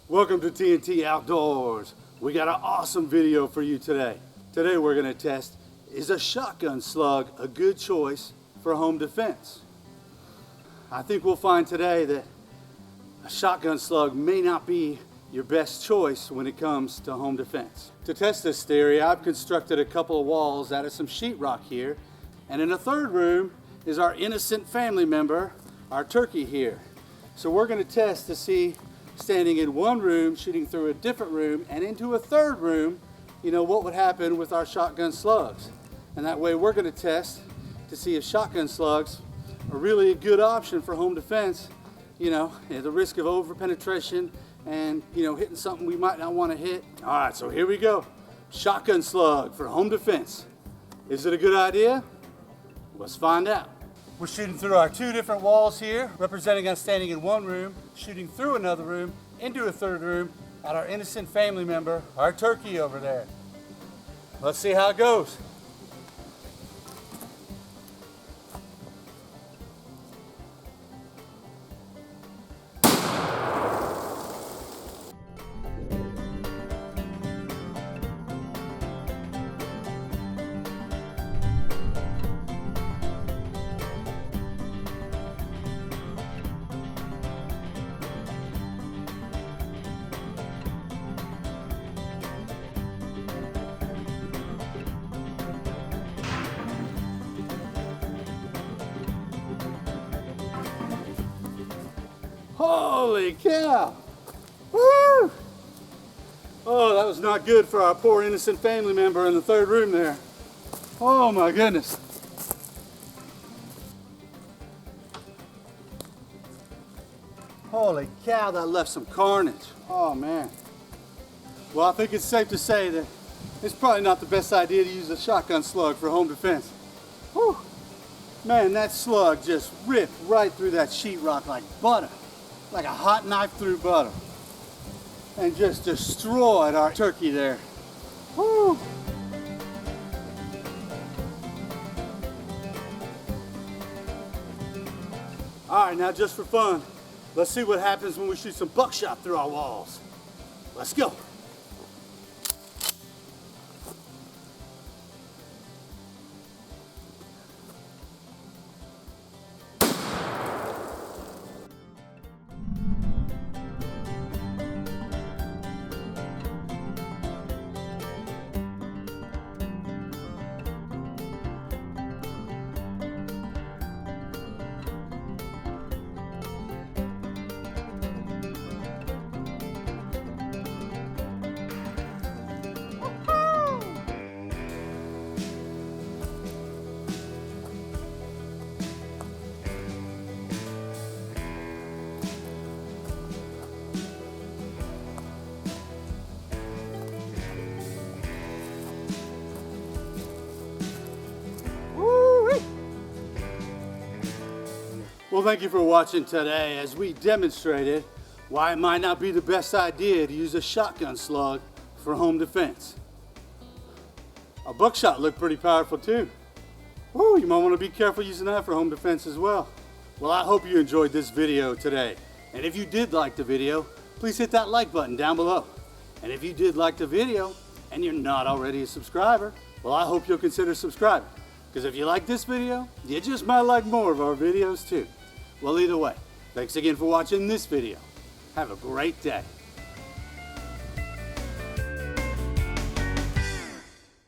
Welcome to TNT Outdoors. We got an awesome video for you today. Today we're going to test, is a shotgun slug a good choice for home defense? I think we'll find today that a shotgun slug may not be your best choice when it comes to home defense. To test this theory, I've constructed a couple of walls out of some sheetrock here, and in the third room is our innocent family member, our turkey here. So we're going to test to see, standing in one room, shooting through a different room, and into a third room, what would happen with our shotgun slugs. And that way we're going to test to see if shotgun slugs are really a good option for home defense, at the risk of over-penetration and, hitting something we might not want to hit. All right, so here we go. Shotgun slug for home defense. Is it a good idea? Let's find out. We're shooting through our two different walls here, representing us standing in one room, shooting through another room, into a third room, at our innocent family member, our turkey over there. Let's see how it goes. Holy cow! Woo! Oh, that was not good for our poor innocent family member in the third room there. Oh my goodness. Holy cow, that left some carnage. Oh man. Well, I think it's safe to say that it's probably not the best idea to use a shotgun slug for home defense. Whew. Man, that slug just ripped right through that sheetrock like butter. Like a hot knife through butter, and just destroyed our turkey there. Woo. All right, now just for fun, let's see what happens when we shoot some buckshot through our walls. Let's go. Well, thank you for watching today as we demonstrated why it might not be the best idea to use a shotgun slug for home defense. A buckshot looked pretty powerful too. Woo, you might want to be careful using that for home defense as well. Well, I hope you enjoyed this video today. And if you did like the video, please hit that like button down below. And if you did like the video and you're not already a subscriber, well, I hope you'll consider subscribing. Because if you like this video, you just might like more of our videos too. Well, either way, thanks again for watching this video. Have a great day.